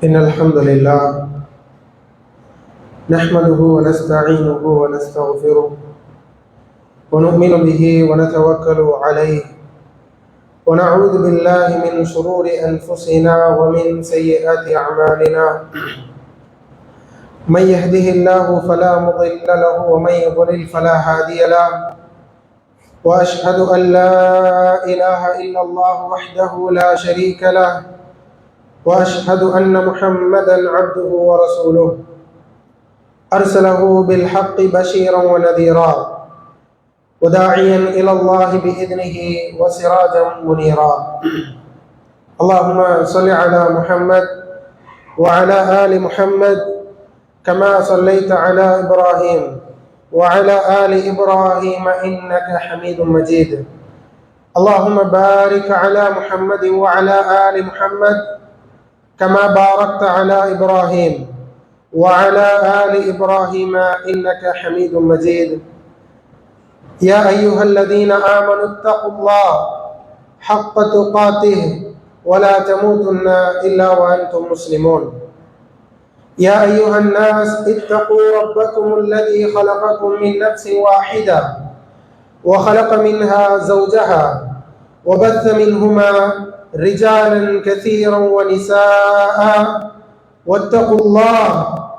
إن الحمد لله نحمده ونستعينه ونستغفره ونؤمن به ونتوكل عليه ونعوذ بالله من شرور أنفسنا ومن سيئات أعمالنا من يهده الله فلا مضل له ومن يضلل فلا هادي له وأشهد أن لا إله إلا الله وحده لا شريك له وأشهد أن محمدًا عبده ورسوله أرسله بالحق بشيرا ونذيرا وداعيا إلى الله بإذنه وسراجا منيرا اللهم صل على محمد وعلى آل محمد كما صليت على إبراهيم وعلى آل إبراهيم إنك حميد مجيد اللهم بارك على محمد وعلى آل محمد كما باركت على إبراهيم وعلى آل إبراهيم إنك حميد مجيد يا أيها الذين آمنوا اتقوا الله حق تقاته ولا تموتن إلا وأنتم مسلمون يا أيها الناس اتقوا ربكم الذي خلقكم من نفس واحدة وخلق منها زوجها وبث منهما رجالا كثيرا ونساء واتقوا الله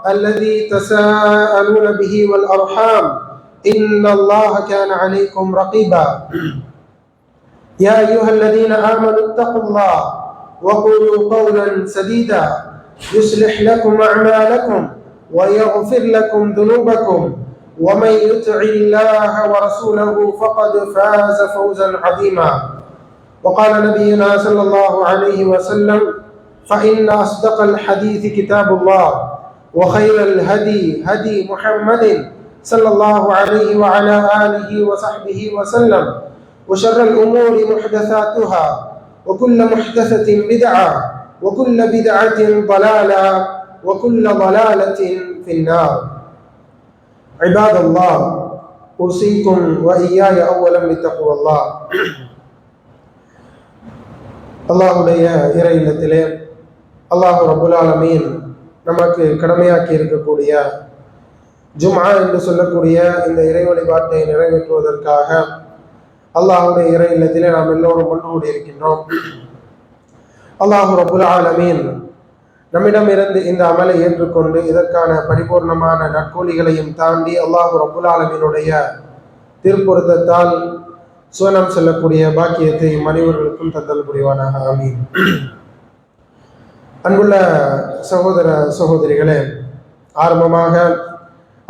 الذي تساءلون به والأرحام إن الله كان عليكم رقيبا يا أيها الذين آمنوا اتقوا الله وقولوا قولا سديدا يصلح لكم أعمالكم ويغفر لكم ذنوبكم ومن يطع الله ورسوله فقد فاز فوزا عظيما وقال نبينا صلى الله عليه وسلم فإن أصدق الحديث كتاب الله وخير الهدي هدي محمد صلى الله عليه وعلى آله وصحبه وسلم وشر الأمور محدثاتها وكل محدثة بدعة وكل بدعة ضلالة وكل ضلالة في النار عباد الله أوصيكم وإياي أولا بتقوى الله அல்லாஹுடைய இறை இல்லத்திலே அல்லாஹ் ரப்புல் ஆலமீன் நமக்கு கடமையாக்கி இருக்கக்கூடிய ஜும்ஆ என்று சொல்லக்கூடிய இந்த இறை வழிபாட்டை நிறைவேற்றுவதற்காக அல்லாஹுடைய இறை இல்லத்திலே நாம் எல்லோரும் ஒன்று கூடி இருக்கின்றோம். அல்லாஹ் ரப்புல் ஆலமீன் நம்மிடமிருந்து இந்த அமலை ஏற்றுக்கொண்டு இதற்கான பரிபூர்ணமான நற்கூலிகளையும் தாண்டி அல்லாஹ் ரப்புல் ஆலமீனுடைய திருப்பொருத்தத்தால் சுவனம் செல்லக்கூடிய பாக்கியத்தை மனிதர்களுக்கும் தந்தல் புரிவானாக. ஆமீன். அன்புள்ள சகோதர சகோதரிகளே, ஆரம்பமாக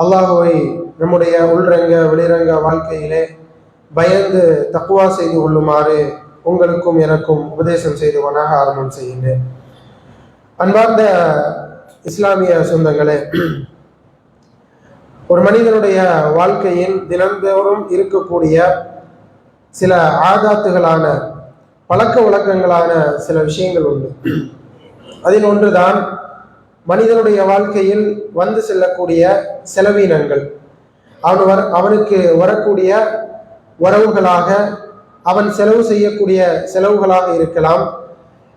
அல்லாஹுவை நம்முடைய உள்ரங்க வெளிரங்க வாழ்க்கையிலே பயந்து தக்வா செய்து கொள்ளுமாறு உங்களுக்கும் எனக்கும் உபதேசம் செய்துவனாக ஆரம்பம் செய்கின்றேன். அன்பார்ந்த இஸ்லாமிய சொந்தங்களே, ஒரு மனிதனுடைய வாழ்க்கையில் தினந்தோறும் இருக்கக்கூடிய சில ஆதாத்துகளான பழக்க வழக்கங்களான சில விஷயங்கள் உண்டு. அதில் ஒன்றுதான் மனிதனுடைய வாழ்க்கையில் வந்து செல்லக்கூடிய செலவீனங்கள். அவனுக்கு வரக்கூடிய வரவுகளாக, அவன் செலவு செய்யக்கூடிய செலவுகளாக இருக்கலாம்.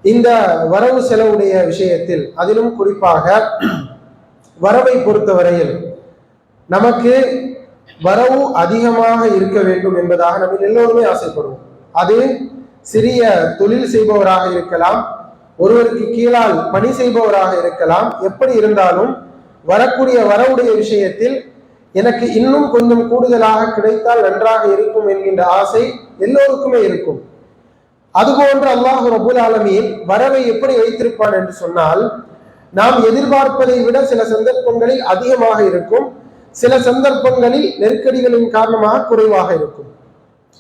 இந்த வரவு செலவுடைய விஷயத்தில், அதிலும் குறிப்பாக வரவை பொறுத்தவரையில் நமக்கு வரவு அதிகமாக இருக்க வேண்டும் என்பதாக நம்ம எல்லோருமே ஆசைப்படுவோம். அது சிறிய தொழில் செய்பவராக இருக்கலாம், ஒருவருக்கு கீழால் பணி செய்பவராக இருக்கலாம். எப்படி இருந்தாலும் வரக்கூடிய வரவுடைய விஷயத்தில் எனக்கு இன்னும் கொஞ்சம் கூடுதலாக கிடைத்தால் நன்றாக இருக்கும் என்கின்ற ஆசை எல்லோருக்குமே இருக்கும். அதுபோன்று அல்லாஹ் ரப்புல் ஆலமீன் வரவை எப்படி வைத்திருப்பான் என்று சொன்னால், நாம் எதிர்பார்ப்பதை விட சில சந்தர்ப்பங்களில் அதிகமாக இருக்கும், சில சந்தர்ப்பங்களில் நெருக்கடிகளின் காரணமாக குறைவாக இருக்கும்.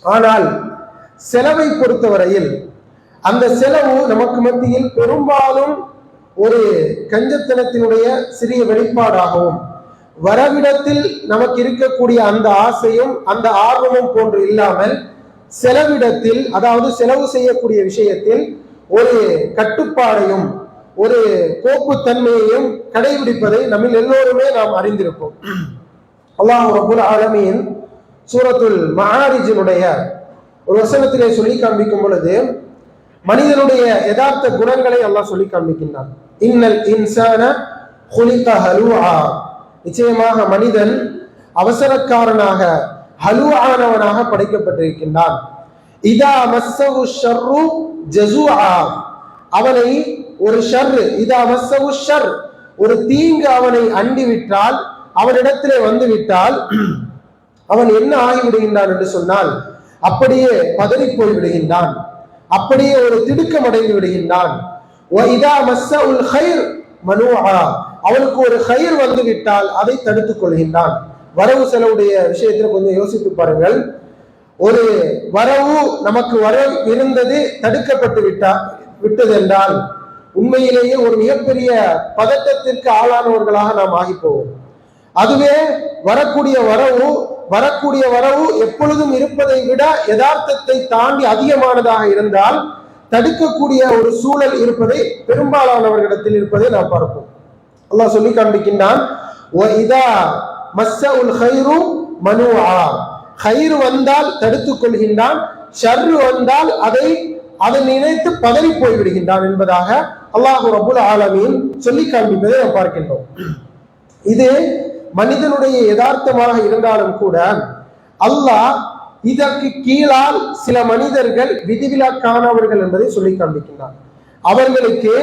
ஆனால் செலவை பொறுத்தவரையில் அந்த செலவு நமக்கு மத்தியில் பெரும்பாலும் ஒரு கஞ்சத்தனத்தினுடைய சிறிய வெளிப்பாடாகவும், வரவிடத்தில் நமக்கு இருக்கக்கூடிய அந்த ஆசையும் அந்த ஆர்வமும் போன்று இல்லாமல், செலவிடத்தில், அதாவது செலவு செய்யக்கூடிய விஷயத்தில் ஒரு கட்டுப்பாடையும் ஒரு கோப்புத்தன்மையையும் கடைபிடிப்பதை நம்ம எல்லோருமே நாம் அறிந்திருப்போம். அல்லாஹ் ரப்புல் ஆலமீன் சூரத்துல் மஆரிஜினுடைய ஒரு வசனத்திலே சொல்லி காண்பிக்கும் பொழுது, மனிதனுடைய யதார்த்த குணங்களை அல்லாஹ் சொல்லி காண்பிக்கின்றான். இன்னல் இன்சான குலிக ஹலூஆ, நிச்சயமாக மனிதன் அவசரக்காரனாக ஹலூஆனவனாக படைக்கப்பட்டிருக்கின்றான். இதா மஸ்ஸஹு ஷர்ரு ஜஸூஆ, அவனை ஒரு ஷர், இதா மஸ்ஸஹு ஷர், ஒரு தீங்கு அவனை அண்டிவிட்டால், அவனிடத்திலே வந்து விட்டால் அவன் என்ன ஆகிவிடுகின்றான் என்று சொன்னால் அப்படியே பதறி போய் விடுகின்றான், அப்படியே ஒரு திடுக்கம் அடைந்து விடுகின்றான். அவனுக்கு ஒரு கயிர் வந்து விட்டால் அதை தடுத்துக் கொள்கின்றான். வரவு செலவுடைய விஷயத்துல கொஞ்சம் யோசித்து பாருங்கள். ஒரு வரவு நமக்கு வரவு இருந்தது தடுக்கப்பட்டு விட்டது என்றால் உண்மையிலேயே ஒரு மிகப்பெரிய பதட்டத்திற்கு ஆளானவர்களாக நாம் ஆகி போவோம். அதுவே வரக்கூடிய வரவு எப்பொழுதும் இருப்பதை விட யதார்த்தத்தை தாண்டி அதிகமானதாக இருந்தால் தடுக்கக்கூடிய ஒரு சூழல் இருப்பதை பெரும்பாலானவர்களிடத்தில் இருப்பதை நாம் பார்ப்போம். அல்லாஹ் சொல்லி காண்பிக்கின்றான், கயிறு வந்தால் தடுத்துக் கொள்கின்றான், ஷர்ரு வந்தால் அதை நினைத்து பதறி போய் விடுகின்றான் என்பதாக அல்லாஹ் ரப்புல் ஆலமீன் சொல்லி காண்பிப்பதை நாம் பார்க்கின்றோம். இது மனிதனுடைய யதார்த்தமாக இருந்தாலும் கூட அல்லாஹ் இதற்கு கீழால் சில மனிதர்கள் விதிவிலக்கானவர்கள் என்பதை சொல்லி காண்பிக்கின்றார். அவர்களுக்கு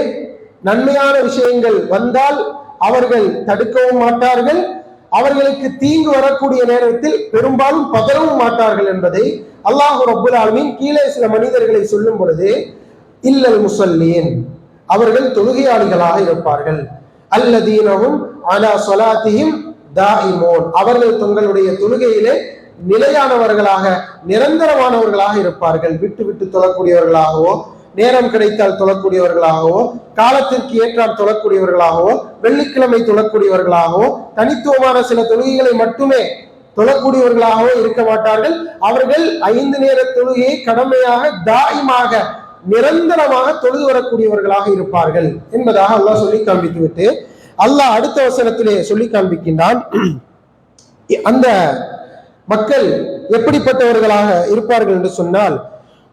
நன்மையான விஷயங்கள் வந்தால் அவர்கள் தடுக்கவும் மாட்டார்கள், அவர்களுக்கு தீங்கு வரக்கூடிய நேரத்தில் பெரும்பாலும் பதறவும் மாட்டார்கள் என்பதை அல்லாஹ் ரப்புல் ஆலமீன் கீழே சில மனிதர்களை சொல்லும் பொழுது இல்லல் முஸல்லீன், அவர்கள் தொழுகையாளிகளாக இருப்பார்கள், அல்லதீனஹும் அலா ஸலாத்திஹிம் தாயிமூன், அவர்கள் தங்களுடைய தொழுகையிலே நிலையானவர்களாக நிரந்தரமானவர்களாக இருப்பார்கள். விட்டு விட்டு தொழக்கூடியவர்களாகவோ, நேரம் கிடைத்தால் தொழக்கூடியவர்களாகவோ, காலத்திற்கு ஏற்றால் தொழக்கூடியவர்களாகவோ, வெள்ளிக்கிழமை தொழக்கூடியவர்களாகவோ, தனித்துவமான சில தொழுகைகளை மட்டுமே தொழக்கூடியவர்களாகவோ இருக்க மாட்டார்கள். அவர்கள் 5 நேர தொழுகையை கடமையாக தாயிமாக நிரந்தரமாக தொழுது வரக்கூடியவர்களாக இருப்பார்கள் என்பதாக அல்லாஹ் சொல்லி காண்பித்து விட்டு அல்லாஹ் அடுத்த வசனத்திலே சொல்லி காண்பிக்கின்றான், அந்த மக்கள் எப்படிப்பட்டவர்களாக இருப்பார்கள் என்று சொன்னால்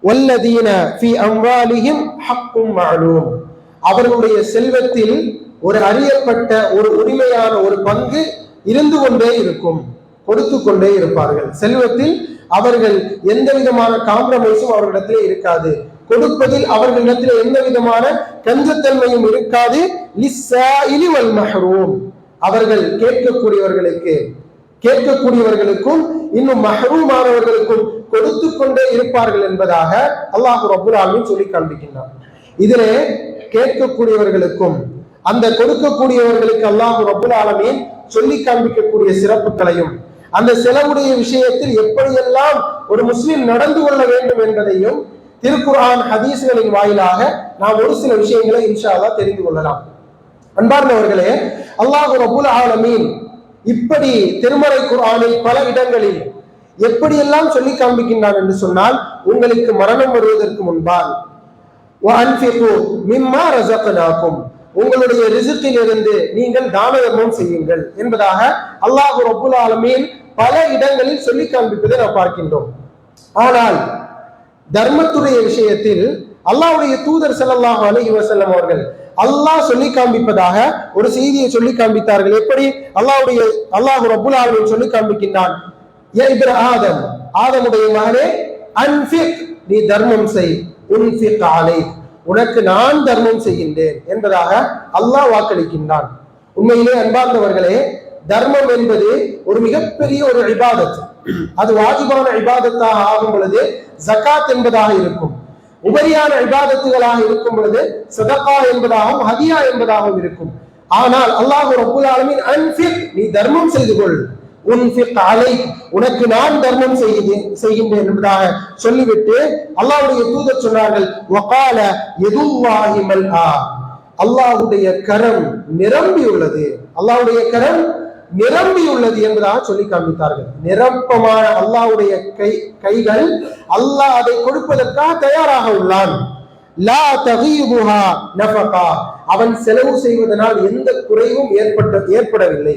வல்லதீன ஃபீ அம்வாலிஹிம் ஹக்கும் மஅலூம், அவர்களுடைய செல்வத்தில் ஒரு அறியப்பட்ட ஒரு உரிமையான ஒரு பங்கு இருந்து கொண்டே இருக்கும், கொடுத்து கொண்டே இருப்பார்கள். செல்வத்தில் அவர்கள் எந்த விதமான காம்ப்ரமைஸும் அவர்களிடத்திலே இருக்காது, கொடுப்பதில் அவர்களிடத்தில் எந்த விதமான கஞ்சத்தன்மையும் இருக்காது. லிஸ்ஸாயிலி வல் மஹ்ரூம், அவர்கள் கேட்கக்கூடியவர்களுக்கும் இன்னும் மஹ்ரூமானவர்களுக்கும் கொடுத்து கொண்டே இருப்பார்கள் என்பதாக அல்லாஹ் ரப்புல் ஆலமீன் சொல்லி காண்பிக்கின்றார். இதிலே கேட்கக்கூடியவர்களுக்கும் அந்த கொடுக்கக்கூடியவர்களுக்கு அல்லாஹ் ரப்புல் ஆலமீன் சொல்லி காண்பிக்கக்கூடிய சிறப்புகளையும் அந்த செலவுடைய விஷயத்தில் எப்படியெல்லாம் ஒரு முஸ்லிம் நடந்து கொள்ள வேண்டும் என்பதையும் திருக்குர்ஆன் ஹதீஸ்களின் வாயிலாக நாம் ஒரு சில விஷயங்களை இன்ஷா அல்லாஹ் தெரிந்து கொள்ளலாம். அன்பார்ந்தவர்களே, அல்லாஹ் ரப்புல் ஆலமீன் இப்படி திருமறை குர்ஆனில் பல இடங்களில் எப்படியெல்லாம் சொல்லி காண்பிக்கின்றான் என்று சொன்னால், உங்களுக்கு மரணம் வருவதற்கு முன்பால் வஅன்ஃபிகு மிம்மா ரஸக்னாகும், உங்களுடைய ரிஸ்கில் இருந்து நீங்கள் தான தர்மம் செய்யுங்கள் என்பதாக அல்லாஹ் ரப்புல் ஆலமீன் பல இடங்களில் சொல்லி காண்பிப்பதை நாம் பார்க்கின்றோம். ஆனால் தர்மத்துடைய விஷயத்தில் அல்லாஹ்வுடைய தூதர் ஸல்லல்லாஹு அலைஹி வஸல்லம் அவர்கள் அல்லாஹ் சொல்லி காண்பிப்பதாக ஒரு செய்தியை சொல்லி காண்பித்தார்கள். எப்படி அல்லாஹ் ரப்புல் ஆலமீன் சொல்லி காண்பிக்கின்றான், யா இப்ன ஆதம், ஆதமுடைய மகனே, அன்ஃபிக், நீ தர்மம் செய், உன்ஃபிக் அலைக், உனக்கு நான் தர்மம் செய்கின்றேன் என்பதாக அல்லாஹ் வாக்களிக்கின்றான். உண்மையிலே அன்பார்ந்தவர்களே, தர்மம் என்பது ஒரு மிகப்பெரிய ஒரு இபாதத். அது வாஜிபான இபாதத்தாக ஆகும் பொழுது ஜகாத் என்பதாக இருக்கும், உபரியான இபாதத்துகளாக இருக்கும் பொழுது சதகா என்பதாகவும் ஹதியா என்பதாகவும் இருக்கும். ஆனால் அல்லாஹ் ரப்புல் ஆலமீன் அன்ஃபிக், நீ தர்மம் செய்து கொள், உன்ஃபிக் அலைக், உனக்கு நான் தர்மம் செய்கின்றேன் என்பதாக சொல்லிவிட்டு அல்லாஹ்வுடைய தூதர் சொன்னார்கள், வகால யதுல்லாஹி மல்ஆ, அல்லாஹ்வுடைய கரம் நிரம்பியுள்ளது, அல்லாஹ்வுடைய கரம் நிரம்பியுள்ளது என்பதாக சொல்லி காண்பித்தார்கள். நிரப்பமான அல்லாஹ்வுடைய கைகள், அல்லாஹ் அதை கொடுப்பதற்காக தயாராக உள்ளான். லா தகீபுஹா நஃபகா, அவன் செலவு செய்வதனால் எந்த குறைவும் ஏற்படவில்லை.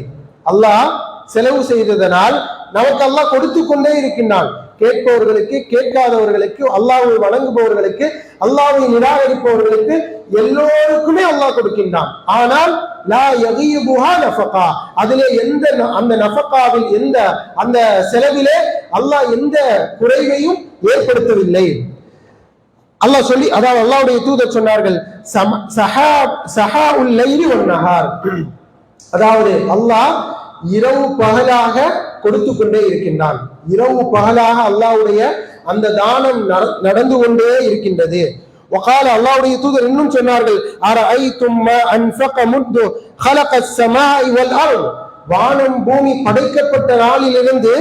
அல்லாஹ் செலவு செய்ததனால் நமக்கு அல்லாஹ் கொடுத்து கொண்டே இருக்கின்றான். கேட்பவர்களுக்கு, கேட்காதவர்களுக்கு, அல்லாஹ்வை வணங்குபவர்களுக்கு, அல்லாஹ்வை நிராகரிப்பவர்களுக்கு எல்லோருக்குமே அல்லாஹ் கொடுக்கின்றான். ஆனால் லா யகீபுஹா நஃபகா, அதிலே எந்த அந்த நஃபகாவில் எந்த அந்த செலவிலே அல்லாஹ் எந்த குறைவையும் ஏற்படுத்தவில்லை. அல்லாஹ் சொல்லி, அதாவது அல்லாஹ்வுடைய தூதர் சொன்னார்கள், சஹாஉல் லைலி வன் நஹார், அதாவது அல்லாஹ் இரவு பகலாக கொடுத்து கொண்டே இருக்கின்றான். இரவு பகலாக அல்லாஹ்வுடைய அந்த தானம் நடந்து கொண்டே இருக்கின்றது. وقال அல்லாஹ்வுடைய தூதர் இன்னும் சொன்னார்கள், அரஐதும் மா அன்ஃபக முது خلق السماء والارض, வானம் பூமி படைக்கப்பட்ட நாளிலிருந்து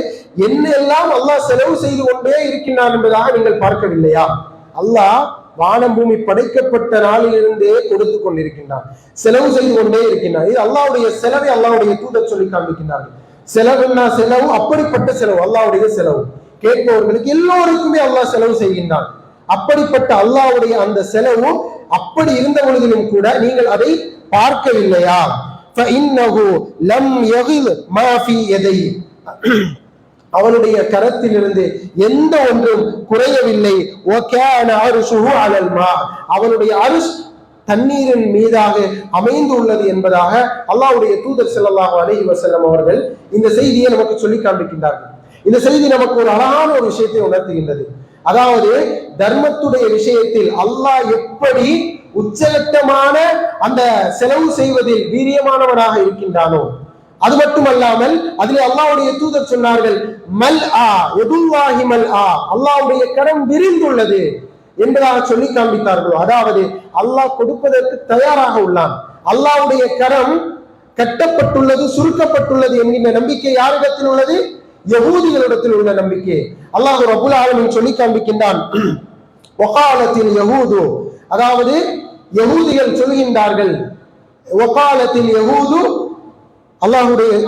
என்னெல்லாம் அல்லாஹ் செலவு செய்து கொண்டே இருக்கின்றான் என்பதாக நீங்கள் பார்க்கவில்லையா? அல்லாஹ் வானம் பூமி படைக்கப்பட்ட நாளிலிருந்தே கொடுத்து கொண்டிருக்கின்றான், செலவு செய்து கொண்டே இருக்கின்றான். இது அல்லாஹ்வுடைய செலவை அல்லாஹ்வுடைய தூதர் சொல்லி காண்பிக்கின்றார்கள். செலவுன்னா செலவு, அப்படிப்பட்ட செலவு அல்லாஹ்வுடைய செலவு. கேட்பவர்களுக்கு எல்லோருக்குமே அல்லாஹ் செலவு செய்கின்றான். அப்படிப்பட்ட அல்லாஹ்வுடைய அந்த செலவு அப்படி இருந்த பொழுதிலும் கூட நீங்கள் அதை பார்க்கவில்லையா? فإنه لم يغل ما في يديه, அவனுடைய கரத்திலிருந்து எந்த ஒன்றும் குறையவில்லை. وكان عرشه على الماء, அவனுடைய அர்ஷ் தண்ணீரின் மீதாக அமைந்து உள்ளது என்பதாக அல்லாஹ்வுடைய தூதர் ஸல்லல்லாஹு அலைஹி வஸல்லம் அவர்கள் இந்த செய்தியை நமக்கு சொல்லி காண்பிக்கின்றார்கள். இந்த செய்தி நமக்கு ஒரு அழகான ஒரு விஷயத்தை உணர்த்துகின்றது. அதாவது தர்மத்துடைய விஷயத்தில் அல்லாஹ் எப்படி உச்சகட்டமான அந்த செலவு செய்வதில் வீரியமானவனாக இருக்கின்றானோ, அது மட்டுமல்லாமல் அதில் அல்லாஹ்வுடைய தூதர் சொன்னார்கள், மல் ஆ யதுல்லாஹி மல் ஆ, அல்லாஹ்வுடைய கரம் விரிந்துள்ளது என்பதாக சொல்லி காண்பித்தார்களோ, அதாவது அல்லாஹ் கொடுப்பதற்கு தயாராக உள்ளான். அல்லாஹ்வுடைய கரம் கட்டப்பட்டுள்ளது, சுருக்கப்பட்டுள்ளது என்கின்ற நம்பிக்கை யாரிடத்தில் உள்ளது? யஹூதிகளிடத்தில் உள்ள நம்பிக்கை. அல்லாஹ் ரப்புல் ஆலமீன் சொல்லி காண்பிக்கின்றான், வகாலத்தில் யஹூது, அதாவது யஹூதிகள் சொல்கின்றார்கள், வகாலத்தில் யஹூது,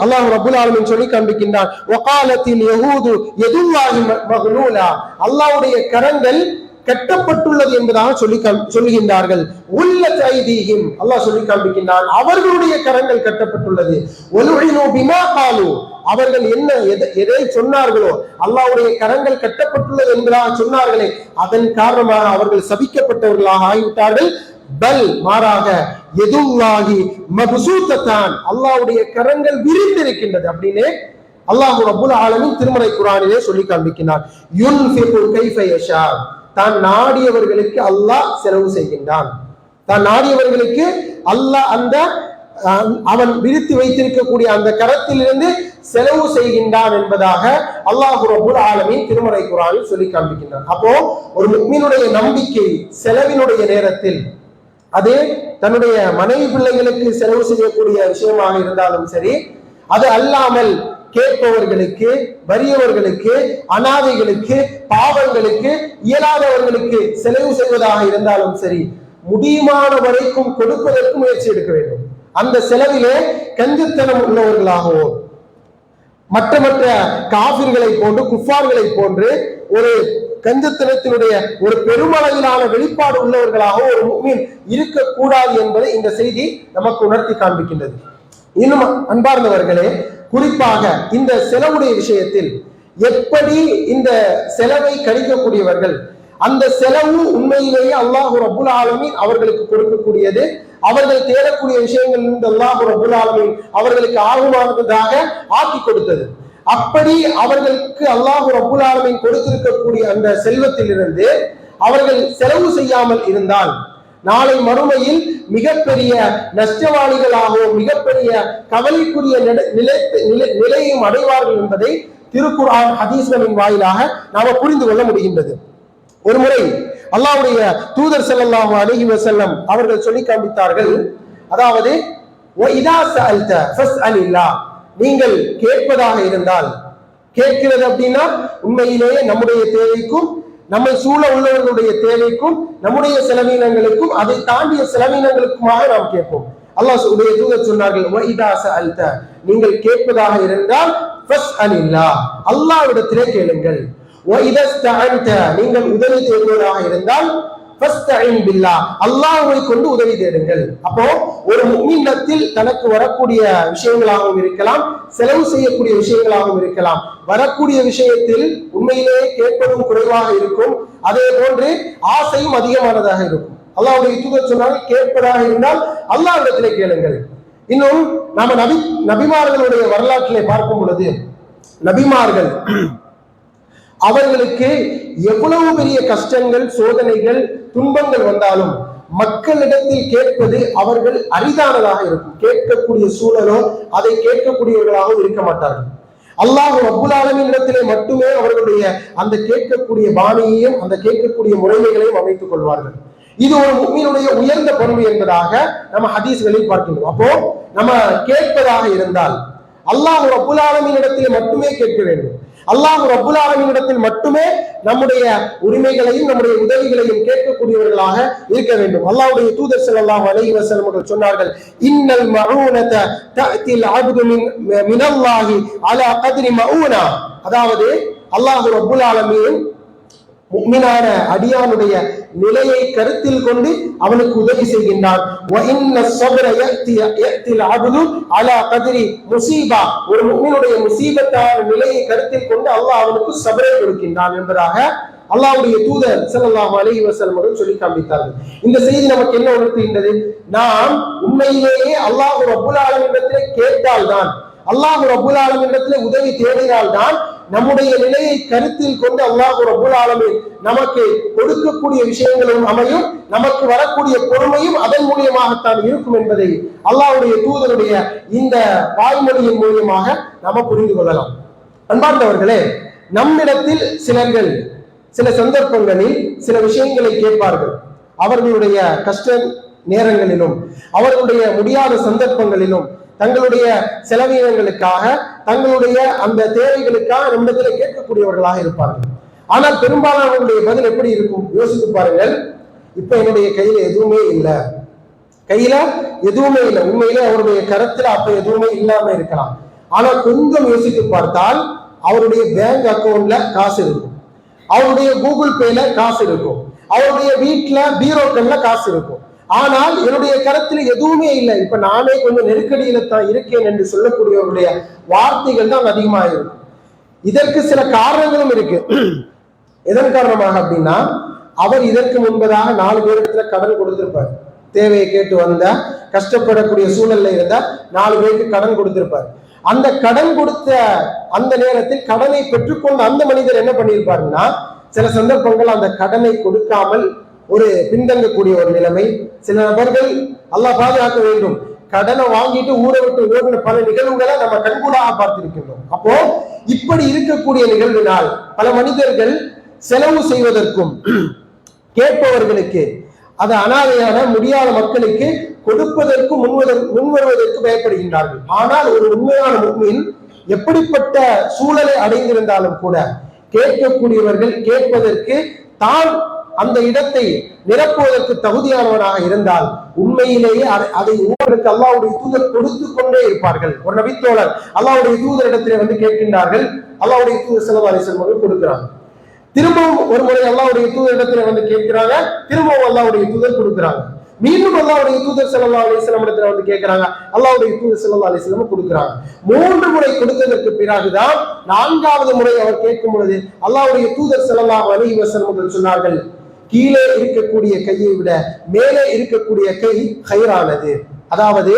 அல்லாஹ் ரப்புல் ஆலமீன் சொல்லி காண்பிக்கின்றான், வகாலத்தில் யஹூது யதுல்லாஹி மக்லூலா, அல்லாஹ்வுடைய கரங்கள் கட்டப்பட்டுள்ளது என்பதாக சொல்லுகின்றார்கள். உள்ளத் ஐதீஹிம், அல்லாஹ் சொல்லி காண்பிக்கின்றான், அவர்களுடைய கரங்கள் கட்டப்பட்டுள்ளது. வலுஇனு பிமா காலு, அவர்கள் என்ன எதை சொன்னார்களோ, அல்லாஹ்வுடைய கரங்கள் கட்டப்பட்டுள்ளது என்பதாக சொன்னார்களே, அதன் காரணமாக அவர்கள் சபிக்கப்பட்டவர்களாக ஆகிவிட்டார்கள். பல், மாறாக, யதுல்லாஹி மப்சூத்தத்தான், அல்லாஹ்வுடைய கரங்கள் விரிந்திருக்கின்றது அப்படின்னு அல்லாஹ் ரப்புல் ஆலமீன் திருமறை குர்ஆனிலே சொல்லி காண்பிக்கிறான். யுன்ஃபிகு கைஃப யஷா, தான் நாடியவர்களுக்கு அல்லாஹ் செலவு செய்கின்றான். தான் நாடியவர்களுக்கு அல்லாஹ் அந்த அவன் விரித்து வைத்திருக்கக்கூடிய அந்த கரத்திலிருந்து செலவு செய்கின்றான் என்பதாக அல்லாஹ் ரப்புல் ஆலமீன் திருமறை குர்ஆனில் சொல்லி காண்பிக்கின்றான். அப்போ ஒரு முஃமினுடைய நம்பிக்கை செலவினுடைய நேரத்தில், அது தன்னுடைய மனைவி பிள்ளைகளுக்கு செலவு செய்யக்கூடிய விஷயமாக இருந்தாலும் சரி, அது அல்லாமல் கேட்பவர்களுக்கு, வறியவர்களுக்கு, அனாதைகளுக்கு, பாவங்களுக்கு, இயலாதவர்களுக்கு செலவு செய்வதாக இருந்தாலும் சரி, முடியுமான வரைக்கும் கொடுப்பதற்கு முயற்சி எடுக்க வேண்டும். அந்த செலவிலே கஞ்சத்தனம் உள்ளவர்களாகவோ மற்ற காபிர்களை போன்று, குஃபார்களை போன்று ஒரு கஞ்சத்தனத்தினுடைய ஒரு பெருமளவிலான வெளிப்பாடு உள்ளவர்களாக ஒரு முஃமின் இருக்கக்கூடாது என்பதை இந்த செய்தி நமக்கு உணர்த்தி காண்பிக்கின்றது. இன்னும் அன்பார்ந்தவர்களே, குறிப்பாக இந்த செலவுடைய விஷயத்தில் எப்படி இந்த செலவை கணிக்கக்கூடியவர்கள், அந்த செலவு உண்மையிலேயே அல்லாஹ் ரப்புல் ஆலமீன் அவர்களுக்கு கொடுக்கக்கூடியது, அவர்கள் தேடக்கூடிய விஷயங்கள் இருந்து அல்லாஹ் ரப்புல் ஆலமீன் அவர்களுக்கு ஆகுமானதாக ஆக்கி கொடுத்தது. அப்படி அவர்களுக்கு அல்லாஹ் ரப்புல் ஆலமீன் கொடுத்திருக்கக்கூடிய அந்த செல்வத்திலிருந்து அவர்கள் செலவு செய்யாமல் இருந்தால் நாளை மறுமையில் மிகப்பெரிய நஷ்டவாளிகளாகவும் மிகப்பெரிய கவலைக்குரிய நிலையையும் அடைவார்கள் என்பதை திருக்குர்ஆன் ஹதீஸ்களின் வாயிலாக நாம புரிந்து கொள்ள முடிகின்றது. ஒரு முறை அல்லாஹ்வுடைய தூதர் ஸல்லல்லாஹு அலைஹி வஸல்லம் அவர்கள் சொல்லி காண்பித்தார்கள், அதாவது வஇதா சஅல்த ஃபஸ்அலில்லாஹ், நீங்கள் கேட்பதாக இருந்தால், கேட்கிறது அப்படின்னா உண்மையிலேயே நம்முடைய தேவைக்கும், நம்மை சூழ உள்ளவர்களுடைய தேவைக்கும், நம்முடைய செலவீனங்களுக்கும், அதை தாண்டிய செலவீனங்களுக்குமாக நாம் கேட்போம். அல்லாஹ் தூதர் சொன்னார்கள், வஇதா சஅல்த, நீங்கள் கேட்பதாக இருந்தால் ஃபஸ்அலில்லாஹ், அல்லாஹ்விடத்திலே கேளுங்கள். வஇதா ஸ்தஅன்த, நீங்கள் உதவி தேடுவதாக இருந்தால் அல்லாஹ்வை கொண்டு உதவி தேடுங்கள். அப்போ ஒரு முஃமினிடத்தில் தனக்கு வரக்கூடிய விஷயங்களாகவும் இருக்கலாம், செலவு செய்யக்கூடிய விஷயங்களாகவும் இருக்கலாம். வரக்கூடிய விஷயத்தில் உண்மையிலேயே கேட்பதும் குறைவாக இருக்கும், அதே போன்று ஆசையும் அதிகமானதாக இருக்கும். அல்லாஹ்வுடைய தூதர் சொன்னார்கள், கேட்பதாக இருந்தால் அல்லாஹ்விடத்திலே கேளுங்கள். இன்னும் நாம நபிமார்களுடைய வரலாற்றிலே பார்க்கும் பொழுது, நபிமார்கள் அவர்களுக்கு எவ்வளவு பெரிய கஷ்டங்கள், சோதனைகள், துன்பங்கள் வந்தாலும் மக்களிடத்தில் கேட்பது அவர்கள் அரிதானதாக இருக்கும். கேட்கக்கூடிய சூழலோ அதை கேட்கக்கூடியவர்களாகவும் இருக்க மாட்டார்கள். அல்லாஹ் ரப்புல் ஆலமீன் இடத்திலே மட்டுமே அவர்களுடைய அந்த கேட்கக்கூடிய பாணியையும் அந்த கேட்கக்கூடிய முறைமைகளையும் அமைத்துக் கொள்வார்கள். இது ஒரு முஃமினுடைய உயர்ந்த பண்பு என்பதாக நம்ம ஹதீஸ்களில் பார்க்கின்றோம். அப்போ நம்ம கேட்பதாக இருந்தால் அல்லாஹ் ரப்புல் ஆலமீன் இடத்திலே மட்டுமே கேட்க வேண்டும். அல்லாஹ் ரப்புல் ஆலமீன் இடத்தில் மட்டுமே நம்முடைய உரிமைகளையும் நம்முடைய உதவிகளையும் கேட்கக்கூடியவர்களாக இருக்க வேண்டும். அல்லாஹ்வுடைய தூதர் ஸல்லல்லாஹு அலைஹி வஸல்லம் அவர்கள் சொன்னார்கள், இன்னல் மஊனத தஅத்தில் அப்து மினல்லாஹி அலா கத்ரி மஊனா. அதாவது அல்லாஹ் ரப்புல் ஆலமீன் முஃமினான அடியானுடைய நிலையை கருத்தில் கொண்டு அவனுக்கு உதவி செய்கின்றான். ஒரு முஃமினுடைய முசீபத்தான நிலையை கருத்தில் கொண்டு அல்லாஹ் அவனுக்கு சபரை கொடுக்கின்றான் என்பதாக அல்லாஹ்வுடைய தூதர் ஸல்லல்லாஹு அலைஹி வஸல்லம் அவர்கள் சொல்லி காண்பித்தார்கள். இந்த செய்தி நமக்கு என்ன உணர்த்துகின்றது? நாம் உண்மையிலேயே அல்லாஹ் ரப்புல் ஆலமீனிடத்திலே கேட்டால்தான், அல்லாஹ் ரப்புல் ஆலமீனிடத்திலே உதவி தேடினால்தான் நம்முடைய நிலையை கருத்தில் கொண்டு அல்லாஹ் ரப்புல் ஆலமீன் நமக்கு கொடுக்கக்கூடிய விஷயங்களும் அமையும், நமக்கு வரக்கூடிய பொறுமையும் அதன் மூலியமாகத்தான் இருக்கும் என்பதை அல்லாஹ்வுடைய தூதருடைய இந்த வாய்மொழியின் மூலியமாக நாம புரிந்து கொள்ளலாம். அன்பார்ந்தவர்களே, நம்மிடத்தில் சிலர்கள் சில சந்தர்ப்பங்களில் சில விஷயங்களை கேட்பார்கள். அவர்களுடைய கஷ்ட நேரங்களிலும் அவர்களுடைய முடியாத சந்தர்ப்பங்களிலும் தங்களுடைய செலவீனங்களுக்காக தங்களுடைய அந்த தேவைகளுக்காக நம்மிடத்தில் கேட்கக்கூடியவர்களாக இருப்பார்கள். ஆனால் பெரும்பாலானவர்களுடைய பதில் எப்படி இருக்கும்? யோசித்து பாருங்கள். இப்ப என்னுடைய கையில எதுவுமே இல்லை, உண்மையிலே அவருடைய கருத்துல அப்ப எதுவுமே இல்லாம இருக்கலாம். ஆனா கொஞ்சம் யோசித்து பார்த்தால் அவருடைய பேங்க் அக்கௌண்ட்ல காசு இருக்கும், அவருடைய கூகுள் பேல காசு இருக்கும், அவருடைய வீட்டுல பீரோக்கள்ல காசு இருக்கும். ஆனால் என்னுடைய கருத்துல எதுவுமே இல்லை, இப்ப நானே கொஞ்சம் நெருக்கடியில தான் இருக்கேன் என்று சொல்லக்கூடியவருடைய வார்த்தைகள் தான் அதிகமாக இருக்கும். இதற்கு சில காரணங்களும் இருக்கு. எதன் காரணமாக அப்படின்னா, அவர் இதற்கு முன்பதாக 4 பேரிடத்துல கடன் கொடுத்திருப்பார். தேவையை கேட்டு வந்த கஷ்டப்படக்கூடிய சூழல்ல இருந்த 4 பேருக்கு கடன் கொடுத்திருப்பார். அந்த கடன் கொடுத்த அந்த நேரத்தில் கடனை பெற்றுக்கொண்ட அந்த மனிதர் என்ன பண்ணியிருப்பாருன்னா, சில சந்தர்ப்பங்கள் அந்த கடனை கொடுக்காமல் ஒரு பின்தங்கக்கூடிய ஒரு நிலைமை. சில நபர்கள், அல்லாஹ் பாதுகாக்க வேண்டும், கடனை வாங்கிட்டு ஊரை விட்டு ஓடின பல நிகழ்வுகளை நம்ம கண்கூடாக பார்த்திருக்கின்றோம். அப்போ இப்படி இருக்கக்கூடிய நிகழ்வினால் பல மனிதர்கள் செலவு செய்வதற்கும் கேட்பவர்களுக்கு, அது அனாதையான முடியாத மக்களுக்கு கொடுப்பதற்கும் முன்வருவதற்கு பயப்படுகின்றார்கள். ஆனால் ஒரு உண்மையான முஃமின் எப்படிப்பட்ட சூழலை அடைந்திருந்தாலும் கூட கேட்கக்கூடியவர்கள் கேட்பதற்கு தான் அந்த இடத்தை நிரப்புவதற்கு தகுதியானவனாக இருந்தால் உண்மையிலேயே அதை ஊருக்கு அல்லாஹ்வுடைய தூதர் கொடுத்து கொண்டே இருப்பார்கள். ஒரு நபித்தோழர் அல்லாஹ்வுடைய தூதர் இடத்திலே வந்து கேட்கின்றார்கள், அல்லாஹ்வுடைய தூதர் ஸல்லல்லாஹு அலைஹி வஸல்லம் கொடுக்கிறாங்க. திரும்பவும் ஒரு முறை அல்லாஹ்வுடைய தூதர் இடத்துல வந்து கேட்கிறாங்க, திரும்பவும் அல்லாஹ்வுடைய தூதர் கொடுக்கிறாங்க. மீண்டும் அல்லாஹ்வுடைய தூதர் ஸல்லல்லாஹு அலைஹி வஸல்லம் இடத்துல வந்து கேட்கிறாங்க, அல்லாஹ்வுடைய தூதர் ஸல்லல்லாஹு அலைஹி வஸல்லம் கொடுக்கிறாங்க. 3 முறை கொடுத்ததற்கு பிறகுதான் 4வது முறை அவர் கேட்கும் பொழுது அல்லாஹ்வுடைய தூதர் ஸல்லல்லாஹு அலைஹி வஸல்லம் சொன்னார்கள், கீழே இருக்கக்கூடிய கையை விட மேலே இருக்கக்கூடிய கை ஹைரானது. அதாவது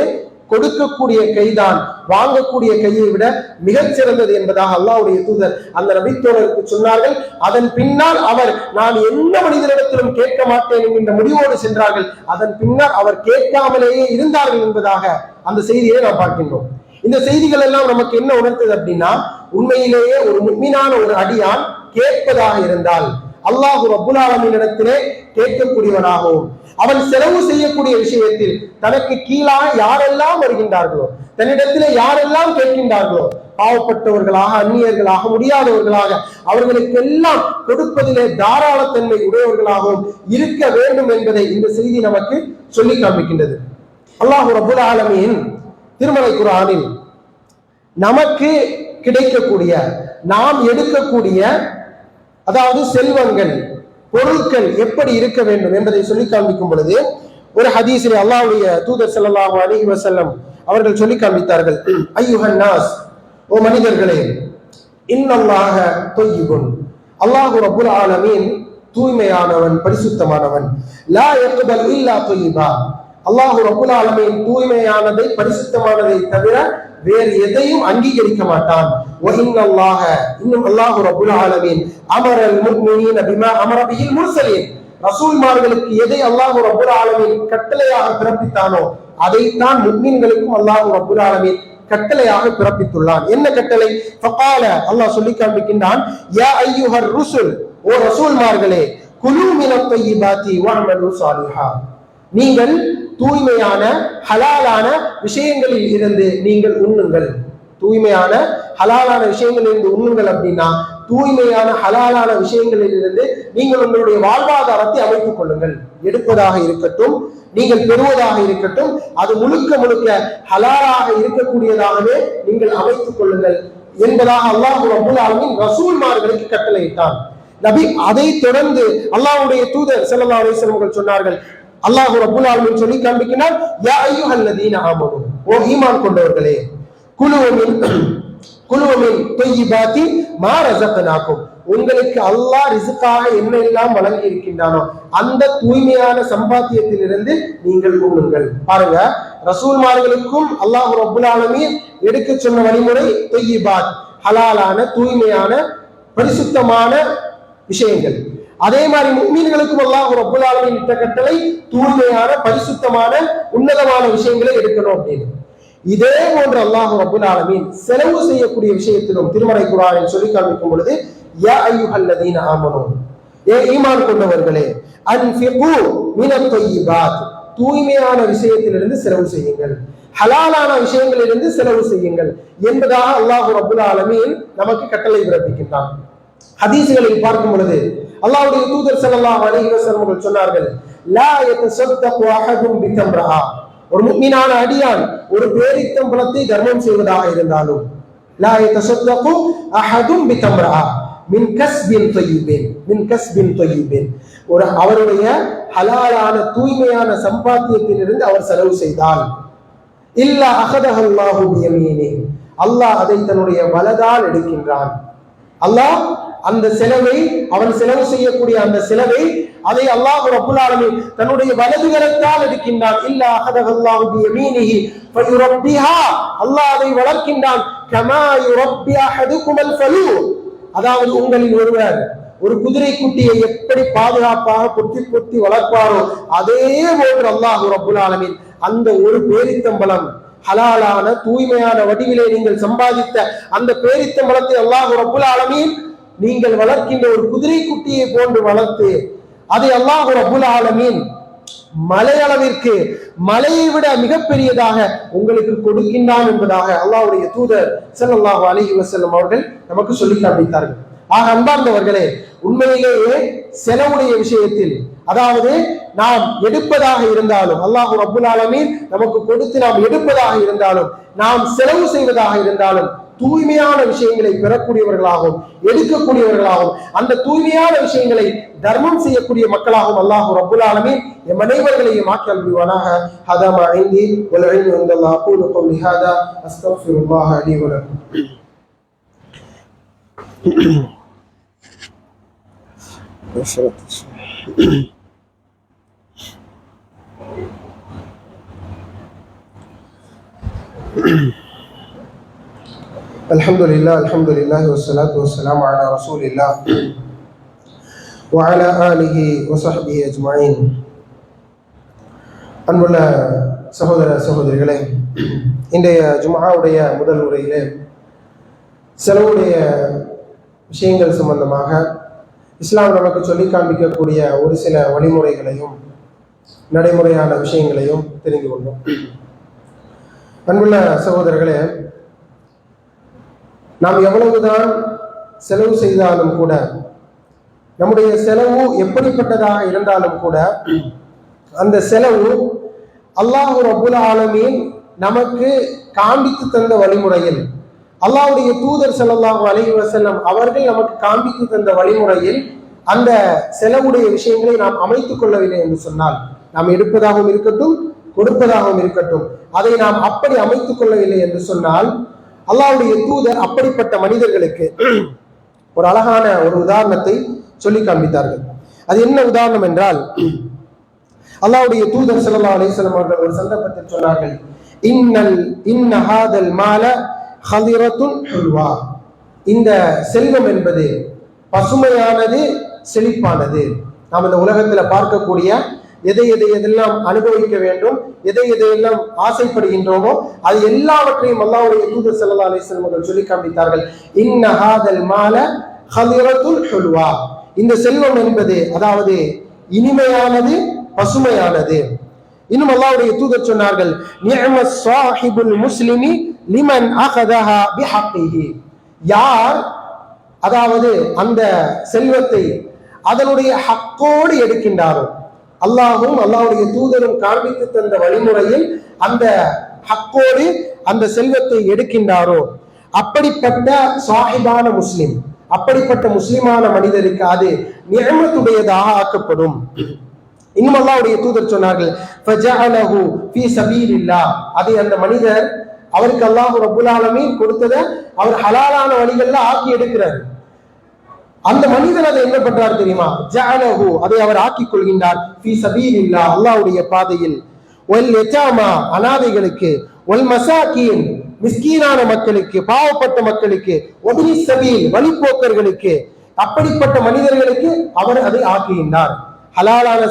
கொடுக்கக்கூடிய கைதான் வாங்கக்கூடிய கையை விட மிகச் சிறந்தது என்பதாக அல்லாஹ்வுடைய தூதர் அந்த நபித்தோழருக்கு சொன்னார்கள். அதன் பின்னால் அவர், நான் எந்த மனிதனிடத்திலும் கேட்க மாட்டேன் என்கின்ற முடிவோடு சென்றார்கள். அதன் பின்னர் அவர் கேட்காமலேயே இருந்தார்கள் என்பதாக அந்த செய்தியை நாம் பார்க்கின்றோம். இந்த செய்திகள் எல்லாம் நமக்கு என்ன உணர்த்தது அப்படின்னா, உண்மையிலேயே ஒரு முஃமினான ஒரு அடியான் கேட்பதாக இருந்தால் அல்லாஹ் ரப்புல் ஆலமீன் இடத்திலே கேட்கக்கூடியவனாகவும், அவன் செலவு செய்யக்கூடிய விஷயத்தில் தனக்கு கீழாக யாரெல்லாம் வருகின்றார்களோ, தன்னிடத்திலே யாரெல்லாம் கேட்கின்றார்களோ, பாவப்பட்டவர்களாக, அந்நியர்களாக, முடியாதவர்களாக, அவர்களுக்கெல்லாம் கொடுப்பதிலே தாராளத்தன்மை உடையவர்களாகவும் இருக்க வேண்டும் என்பதை இந்த செய்தி நமக்கு சொல்லி காண்பிக்கின்றது. அல்லாஹ் ரப்புல் ஆலமீன் திருமறை குர்ஆனில் நமக்கு கிடைக்கக்கூடிய, நாம் எடுக்கக்கூடிய, அதாவது செல்வங்கள், பொருட்கள் எப்படி இருக்க வேண்டும் என்பதை சொல்லி காண்பிக்கும் பொழுது ஒரு ஹதீஸிலே அல்லாஹ்வுடைய தூதர் ஸல்லல்லாஹு அலைஹி வஸல்லம் அவர்கள் சொல்லி காண்பித்தார்கள், ஐயுஹன் நாஸ், ஓ மனிதர்களே, இன்னல்லாஹ தொய்யிபுன், அல்லாஹு ரப்புல் ஆலமீன் தூய்மையானவன், பரிசுத்தமானவன். லா யக்பல் இல்லா தொய்யிபா, அல்லாஹு ரப்புல் ஆலமீன் தூய்மையானதை, பரிசுத்தமானதை தவிர வேறு எதையும் அங்கீகரிக்க மாட்டான். வ இன்னல்லாஹ, இன்னும் அல்லாஹு ரப்புல் ஆலமீன் அமரல் முஃமினீன பிமா அமர பிஹில் முர்சலீன், ரசூல்மார்களுக்கு எதை அல்லாஹு ரப்புல் ஆலமீன் கட்டளையாக பிறப்பித்தானோ அதைத்தான் முஃமின்களுக்கும் அல்லாஹு ரப்புல் ஆலமீன் கட்டளையாக பிறப்பித்துள்ளான். என்ன கட்டளை? ஃபகால, அல்லாஹ் சொல்லி காண்பிக்கின்றான், யா அய்யுஹர் ருசுல், ஓ ரசூல்மார்களே, குலு மினத் தய்யிபாத்தி வஅமலு ஸாலிஹா, நீங்கள் தூய்மையான ஹலாலான விஷயங்களில் இருந்து நீங்கள் உண்ணுங்கள். தூய்மையான ஹலாலான விஷயங்களில் இருந்து உண்ணுங்கள் அப்படின்னா தூய்மையான ஹலாலான விஷயங்களில் இருந்து நீங்கள் உங்களுடைய வாழ்வாதாரத்தை அமைத்துக் கொள்ளுங்கள். எடுப்பதாக இருக்கட்டும், நீங்கள் பெறுவதாக இருக்கட்டும், அது முழுக்க முழுக்க ஹலாலாக இருக்கக்கூடியதாகவே நீங்கள் அமைத்துக் கொள்ளுங்கள் என்பதாக அல்லாஹ் ரப்பல் ஆலமீன் ரசூல்மார்களுக்கு கட்டளையிட்டான். நபி அதை தொடர்ந்து அல்லாஹ்வுடைய தூதர் ஸல்லல்லாஹு அலைஹி வஸல்லம் அவர்கள் சொன்னார்கள், அல்லாஹ் ரப்பல் ஆலமீன் சொல்லி காண்பிக்கிறார், யா அய்யுஹல்லதீன ஆமனு, ஓ ஈமான் கொண்டவர்களே, குலு மின் தொய்யிபாத்தி மா ரஸக்னாகும், உங்களுக்கு அல்லாஹ் ரிஸ்காக என்ன எல்லாம் வழங்கி இருக்கின்றானோ அந்த தூய்மையான சம்பாத்தியத்திலிருந்து நீங்கள் உண்ணுங்கள். பாருங்க, ரசூல்மார்களுக்கும் அல்லாஹ் ரப்புல் ஆலமீன் எடுக்க சொன்ன வழிமுறை தொய்யிபாத், ஹலாலான, தூய்மையான, பரிசுத்தமான விஷயங்கள். அதே மாதிரி முஃமின்களுக்கும் அல்லாஹ் ரப்புல் ஆலமீன் இட்ட கட்டளை தூய்மையான, பரிசுத்தமான, உன்னதமான விஷயங்களை எடுக்கணும் அப்படின்னு. இதே போன்று அல்லாஹ் ரப்புல் ஆலமீன் செலவு செய்யக்கூடிய விஷயத்திலும் திருமறை குர்ஆனில் சொல்லி காண்பிக்கும் பொழுது, யா அய்யுஹல்லதீன ஆமனு, ஏ ஈமான் கொண்டவர்களே, அன்ஃபிகு மினத் தய்யிபாத், தூய்மையான விஷயத்திலிருந்து செலவு செய்யுங்கள், ஹலாலான விஷயங்களிலிருந்து செலவு செய்யுங்கள் என்பதாக அல்லாஹ் ரப்புல் ஆலமீன் நமக்கு கட்டளை பிறப்பிக்கின்றான். ஹதீஸ்களில் பார்க்கும் பொழுது அல்லாஹ்வுடைய தூதர் ஸல்லல்லாஹு அலைஹி வஸல்லம் அவர்கள் சொன்னார்கள், லா யதஸத்தகு அஹதும் பிதம்ரா, ஒரு முஃமினான அடியான் ஒரு பேரித்தம்பழத்தை தர்மம் செய்வதாக இருந்தாலும், லா யதஸத்தகு அஹதும் பிதம்ரா மின் கஸ்பின் தய்யிபின், மின் கஸ்பின் தய்யிபின், ஒரு அவருடைய ஹலாலான தூய்மையான சம்பாத்தியத்திலிருந்து அவர் செலவு செய்தால், இல்லா அஹதஹல்லாஹு பியமீனி, அல்லாஹ் அதை தன்னுடைய வலதால் எடுக்கின்றான். அல்லாஹ் அந்த செலவை, அவன் செலவு செய்யக்கூடிய அந்த செலவை, அதை அல்லாஹ் ரப்புல் ஆலமீன் தன்னுடைய வலது கரத்தால் எடுக்கின்றான். இல்லா அஹதஹல்லாஹு பியமீனிஹி ஃபயுரப்பிஹா, அல்லாஹ் அதை வளர்க்கின்றான். கமா யுரப்பி அஹதுகுமல் ஃபலூ, அதாவது உங்களில் ஒருவர் ஒரு குதிரை குட்டியை எப்படி பாதுகாப்பாக பொத்தி பொத்தி வளர்ப்பாரோ அதே போன்று அல்லாஹ் ரப்புல் ஆலமீன் அந்த ஒரு பேரித்தம்பழம், ஹலாலான தூய்மையான வடிவிலே நீங்கள் சம்பாதித்த அந்த பேரித்தம்பழத்தை அல்லாஹ் ரப்புல் ஆலமீன் நீங்கள் வளர்க்கின்ற ஒரு குதிரை குட்டியை போன்று வளர்த்து அதை அல்லாஹ் ரப்புல் ஆலமீன் மலையளவிற்கு, மலையை விட மிகப்பெரியதாக உங்களுக்கு கொடுக்கின்றான் என்பதாக அல்லாஹ்வுடைய தூதர் ஸல்லல்லாஹு அலைஹி வஸல்லம் அவர்கள் நமக்கு சொல்லி காண்பித்தார்கள். ஆக அன்பார்ந்தவர்களே, உண்மையிலேயே செலவுடைய விஷயத்தில், அதாவது நாம் எடுப்பதாக இருந்தாலும், அல்லாஹ் ரப்புல் ஆலமீன் நமக்கு கொடுத்து நாம் எடுப்பதாக இருந்தாலும், நாம் செலவு செய்வதாக இருந்தாலும், தூய்மையான விஷயங்களை பெறக்கூடியவர்களாகவும் எடுக்கக்கூடியவர்களாகவும் அந்த தூய்மையான விஷயங்களை தர்மம் செய்யக்கூடிய மக்களாகவும் அல்லாஹ் ரப்புல் ஆலமீன் எம் அனைவர்களையும் ஆக்கி அல்விவானாக. ஹதா மா இன்தி வல் இல்மு இன்தல்லாஹ். அகூலு கௌலி ஹாதா அஸ்தக்ஃபிருல்லாஹ லீ வ லக்கும். அல்ஹம்துலில்லாஹ் வஸ்ஸலாத்து வஸ்ஸலாமு அலா ரசூலில்லாஹ் வ அலா ஆலிஹி வ ஸஹ்பிஹி அஜ்மஈன். அன்புள்ள சகோதர சகோதரிகளே, இன்றைய ஜும்ஆவுடைய முதல் உரையிலே செலவுடைய விஷயங்கள் சம்பந்தமாக இஸ்லாம் நமக்கு சொல்லி காண்பிக்கக்கூடிய ஒரு சில வழிமுறைகளையும் நடைமுறையான விஷயங்களையும் தெரிந்து கொண்டோம். அன்புள்ள சகோதரர்களே, நாம் எவ்வளவுதான் செலவு செய்தாலும் கூட, நம்முடைய செலவு எப்படிப்பட்டதாக இருந்தாலும் கூட, அந்த செலவு அல்லாஹ் ரப்புல் ஆலமீன் நமக்கு காண்பித்து தந்த வழிமுறையில், அல்லாஹ்வுடைய தூதர் ஸல்லல்லாஹு அலைஹி வஸல்லம் அவர்கள் நமக்கு காண்பித்து தந்த வழிமுறையில் அந்த செலவுடைய விஷயங்களை நாம் அமைத்துக் கொள்ளவில்லை என்று சொன்னால், நாம் எடுப்பதாகவும் இருக்கட்டும் கொடுப்பதாகவும் இருக்கட்டும், அதை நாம் அப்படி அமைத்துக் கொள்ளவில்லை என்று சொன்னால், அல்லாஹ்வுடைய தூதர் அப்படிப்பட்ட மனிதர்களுக்கு ஒரு அழகான ஒரு உதாரணத்தை சொல்லி காண்பித்தார்கள். அது என்ன உதாரணம் என்றால், அல்லாஹ்வுடைய தூதர் ஸல்லல்லாஹு அலைஹி வஸல்லம் அவர்கள் ஒரு சந்தர்ப்பத்தில் சொன்னார்கள், இன்ன ஹாதல் மால ஹதிரத்துன் ஹுல்வா. இந்த செல்வம் என்பது பசுமையானது, செழிப்பானது. நாம் இந்த உலகத்துல பார்க்கக்கூடிய எதையெல்லாம் அனுபவிக்க வேண்டும், எதையெல்லாம் ஆசைப்படுகின்றோமோ அது எல்லாவற்றையும் அல்லாஹ்வுடைய தூதர் ஸல்லல்லாஹு அலைஹி வஸல்லம் அவர்கள் சொல்லி காண்பித்தார்கள். இன்ன ஹாதல் மால ஹதிரத்துல் ஹுல்வா. இந்த செல்வம் என்பது அதாவது இனிமையானது, பசுமையானது. இன்னும் அல்லாஹ்வுடைய தூதர் சொன்னார்கள், நிஅமஸ் ஸாஹிபுல் முஸ்லிமி லிமன் அகதஹா பிஹக்கிஹி. யார் அதாவது அந்த செல்வத்தை அதனுடைய ஹக்கோடு எடுக்கின்றாரோ, அல்லாஹும் அல்லாஹ்வுடைய தூதரும் காண்பித்து தந்த வழிமுறையில் அந்த ஹக்கோடு அந்த செல்வத்தை எடுக்கின்றாரோ, அப்படிப்பட்ட சாஹிபான முஸ்லிம், அப்படிப்பட்ட முஸ்லிமான மனிதருக்கு அது நிஅமத்துடையதாக ஆக்கப்படும். இன்னும் அல்லாஹ்வுடைய தூதர் சொன்னார்கள், ஃபஜஅலஹு ஃபீ சபீலில்லாஹ். அதை அந்த மனிதர் அவருக்கு அல்லாஹ் ரப்புல் ஆலமீன் கொடுத்ததை அவர் ஹலாலான வழிகள்ல ஆக்கி எடுக்கிறார். அந்த மனிதர் அதை என்ன பண்றார் தெரியுமா? ஜஅலஹு, அதை அவர் ஆக்கிக் கொள்கின்றார், ஃபீ சபீலில்லாஹ், அல்லாஹ்வுடைய பாதையில். வல் யதாமா, அனாதைகளுக்கு, வல் மசாகீன், மிஸ்கீனான மக்களுக்கு, பாவப்பட்ட மக்களுக்கு, வபினி சபீல், வழிபோக்கர்களுக்கு, அப்படிப்பட்ட மனிதர்களுக்கு அவர் அதை ஆக்குகின்றார். ஹலாலான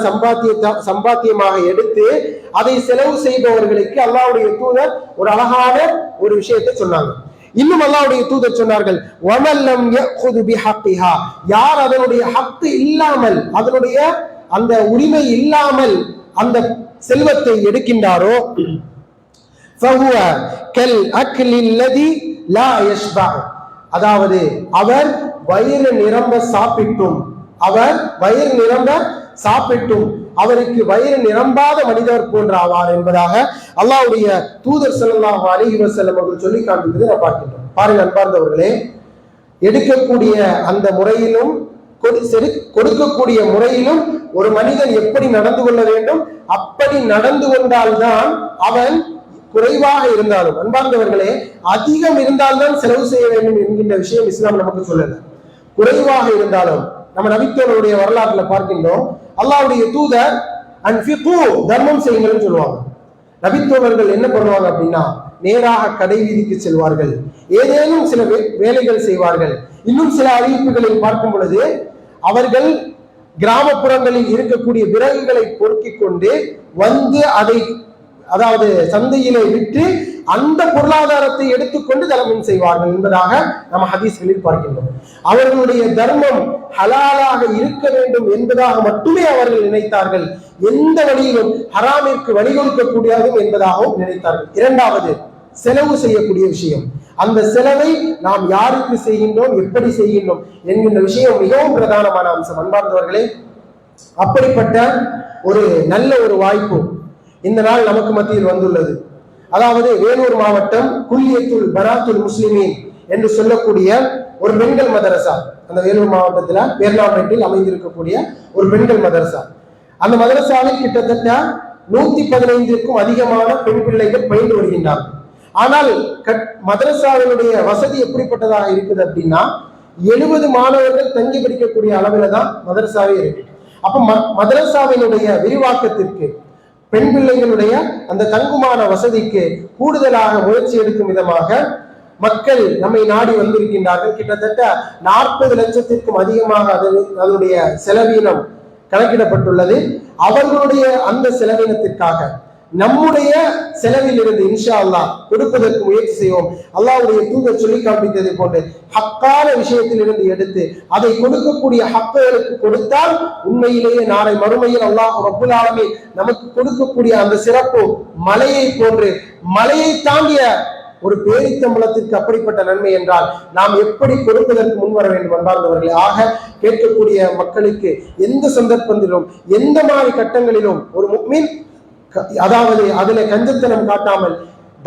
சம்பாத்தியமாக எடுத்து அதை செலவு செய்பவர்களுக்கு அல்லாஹ்வுடைய தூதர் ஒரு அழகான ஒரு விஷயத்தை சொன்னாங்க. இன்னும் அல்லாஹ்வுடைய தூதர் சொன்னார்கள், வமல்லம் யஅഖுது பிஹக்கிஹா. யார் அதனுடைய ஹக்கு இல்லாமல், அதனுடைய அந்த உரிமை இல்லாமல் அந்த செல்வத்தை எடுக்கின்றாரோ, ஃபஹுவ கல் அக்லில் லதி லா யஷ்பா. அதாவது அவர் வயிறு நிரம்ப சாப்பிட்டும், அவர் வயிறு நிரம்ப சாப்பிட்டும் அவருக்கு வயிறு நிரம்பாத மனிதர் போன்ற ஆவார் என்பதாக அல்லாஹ்வுடைய தூதர் ஸல்லல்லாஹு அலைஹி வஸல்லம் அவர்கள் சொல்லி காண்பித்ததை நான் பார்க்கின்றோம். பாருங்க அன்பார்ந்தவர்களே, எடுக்கக்கூடிய அந்த முறையிலும் கொடுக்கக்கூடிய முறையிலும் ஒரு மனிதன் எப்படி நடந்து கொள்ள வேண்டும், அப்படி நடந்து கொண்டால்தான் அவன் குறைவாக இருந்தாலும், அன்பார்ந்தவர்களே, அதிகம் இருந்தால்தான் செலவு செய்ய வேண்டும் என்கின்ற விஷயம் இஸ்லாம் நமக்கு சொல்லல. குறைவாக இருந்தாலும் நம்ம நபித்தோருடைய வரலாற்றுல பார்க்கின்றோம், அல்லாஹ்வுடைய தூதர் அன்ஃபிகு, தர்மம் செய்யுங்கள்னு சொல்லுவாங்க. நபித்தோழர்கள் என்ன பண்ணுவாங்க அப்படின்னா, நேராக கடை வீதிக்கு செல்வார்கள், ஏதேனும் சில வேலைகள் செய்வார்கள். இன்னும் சில அறிவிப்புகளில் பார்க்கும் பொழுது அவர்கள் கிராமப்புறங்களில் இருக்கக்கூடிய விறகுகளை பொறுக்கிக் கொண்டு வந்து அதை அதாவது சந்தையிலே விட்டு அந்த பொருளாதாரத்தை எடுத்துக்கொண்டு தர்மம் செய்வார்கள் என்பதாக நம்ம ஹதீஸ்களில் பார்க்கின்றோம். அவர்களுடைய தர்மம் ஹலாலாக இருக்க வேண்டும் என்பதாக மட்டுமே அவர்கள் நினைத்தார்கள். எந்த வழியிலும் ஹராமிற்கு வழிகொடுக்கக்கூடியதும் என்பதாகவும் நினைத்தார்கள். இரண்டாவது, செலவு செய்யக்கூடிய விஷயம். அந்த செலவை நாம் யாருக்கு செய்கின்றோம், எப்படி செய்கின்றோம் என்கின்ற விஷயம் மிகவும் பிரதானமான அம்சம். அன்பார்ந்தவர்களே, அப்படிப்பட்ட ஒரு நல்ல ஒரு வாய்ப்பு இந்த நாள் நமக்கு மத்தியில் வந்துள்ளது. அதாவது வேலூர் மாவட்டம் குல்லியத்துல் பனாத்துல் முஸ்லிமீன் என்று சொல்லக்கூடிய ஒரு பெண்கள் மதரசா, அந்த வேலூர் மாவட்டத்துல பேர்லாம்பேட்டில் அமைந்திருக்கக்கூடிய ஒரு பெண்கள் மதரசா. அந்த மதரசாவில் கிட்டத்தட்ட 115க்கும் அதிகமான பெண் பிள்ளைகள் பயின்று வருகின்றார்கள். ஆனால் மதரசாவினுடைய வசதி எப்படிப்பட்டதாக இருக்குது அப்படின்னா, 70 மாணவர்கள் தங்கி படிக்கக்கூடிய அளவில் தான் மதரசாவே இருக்கு. அப்ப மதரசாவினுடைய விரிவாக்கத்திற்கு, பெண் பிள்ளைகளுடைய அந்த தங்குமான வசதிக்கு கூடுதலாக முயற்சி எடுக்கும் விதமாக மக்கள் நம்மை நாடி வந்திருக்கின்றார்கள். கிட்டத்தட்ட 40 லட்சத்திற்கும் அதிகமாக அதனுடைய செலவீனம் கணக்கிடப்பட்டுள்ளது. அவர்களுடைய அந்த செலவீனத்திற்காக நம்முடைய செலவில் இருந்து இன்ஷா அல்லாஹ் கொடுப்பதற்கு முயற்சி செய்வோம். அல்லாஹ்வுடைய தூதர் சொல்லி காண்பித்ததை போன்று ஹக்கான விஷயத்தில் இருந்து எடுத்து அதை கொடுக்கக்கூடிய ஹக்குகளுக்கு கொடுத்தால் உண்மையிலேயே நாளை மறுமையில் அல்லாஹ் ரப்புல் ஆலமீன் நமக்கு கொடுக்கக்கூடிய அந்த சிறப்பு மலையை போன்று, மலையை தாண்டிய ஒரு பேரித்தம்பளத்திற்கு அப்படிப்பட்ட நன்மை என்றால் நாம் எப்படி கொடுப்பதற்கு முன்வர வேண்டும் அன்பார்ந்தவர்களே. ஆக கேட்கக்கூடிய மக்களுக்கு எந்த சந்தர்ப்பத்திலும் எந்த மாதிரி கட்டங்களிலும் ஒரு முஃமின் அதாவது அதிலே கஞ்சத்தனம் காட்டாமல்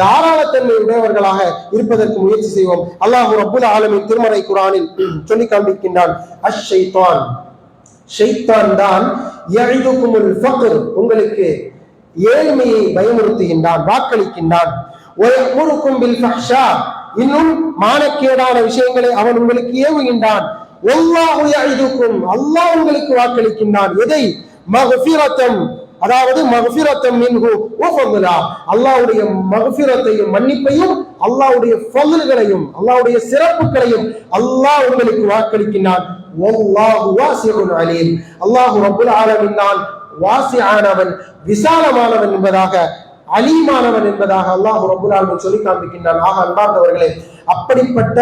தாராளத்தன்மை உடையவர்களாக இருப்பதற்கு முயற்சி செய்வோம். அல்லாஹ் ரப்புல் ஆலமீன் திருமறை குர்ஆனில் சொல்லி காண்பிக்கின்றான், அஷ்-ஷைத்தான் ஷைத்தான் தான் யஇதுகுமுல் ஃபக்ர், உங்களுக்கு ஏழ்மையை பயமுறுத்துகின்றான், வாக்களிக்கின்றான். வயமுருக்கும் பில் ஃபஹ்ஷா, இன்னும் மானக்கேடான விஷயங்களை அவன் உங்களுக்கு ஏவுகின்றான். வல்லாஹு யஇதுக்கும், அல்லாஹ் உங்களுக்கு வாக்களிக்கின்றான். எதை? மக்ஃபிரத்தம், அதாவது மக்ஃபிரத்தம் மின்ஹு வ ஃபضلا, அல்லாஹ்வுடைய மக்ஃபிரத்தையும் மன்னிப்பையும் அல்லாஹ்வுடைய ஃபضல்களையும் அல்லாஹ்வுடைய சிறப்புகளையும் அல்லாஹ் உங்களுக்கு வாக்களிக்கின்றான். வல்லாஹு வாசிஉன் அலீம், அல்லாஹ் ரப்புல் ஆலமீன் தான் வாசிஆனவன், விசாலமானவன் என்பதாக, அலீமானவன் என்பதாக அல்லாஹ் ரப்புல் ஆலமீன் சொல்லி காண்பிக்கின்றான். ஆக அன்பார்ந்தவர்களே, அப்படிப்பட்ட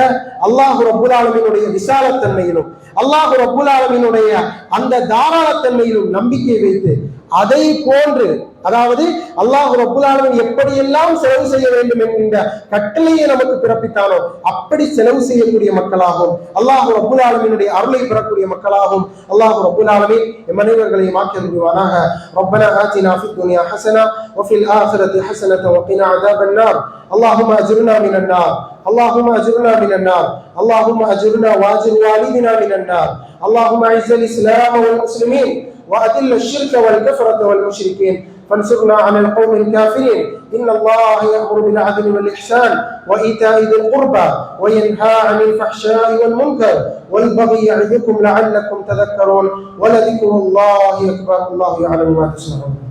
அல்லாஹ் ரப்புல் ஆலமீனுடைய விசாலத்தன்மையிலும் அல்லாஹ் ரப்புல் ஆலமீனுடைய அந்த தாராளத்தன்மையிலும் நம்பிக்கை வைத்து அதை போன்று, அதாவது அல்லாஹ் ரப்புல் ஆலமீன் எப்படியெல்லாம் செலவு செய்ய வேண்டும் என்கின்ற கட்டளையை நமக்கு பிறப்பித்தானோ அப்படி செலவு செய்யக்கூடிய மக்களாகவும் அல்லாஹ் ரப்புல் ஆலமீனுடைய அருளை பெறக்கூடிய மக்களாகவும் அல்லாஹ் ரப்புல் ஆலமீன் எம் அனைவர்களையும் ஆக்கி அருள்வானாக. ரப்பனா ஆத்தினா ஃபித் துன்யா ஹஸனா வ ஃபில் ஆখিরাতি ஹஸனத வ கினா அஸாபன் நார். اللهم اجرنا من النار، اللهم اجرنا من النار، اللهم اجرنا واجر والدنا من النار. اللهم اعز الاسلام والمسلمين واذل الشرك والكفرة والمشركين فانصرنا على القوم الكافرين. إن الله يأمر بالعدل والإحسان وإيتاء ذي القربى وينهى عن الفحشاء والمنكر والبغي يعظكم لعلكم تذكرون. ولذكر الله أكبر. الله يعلم ما تصنعون.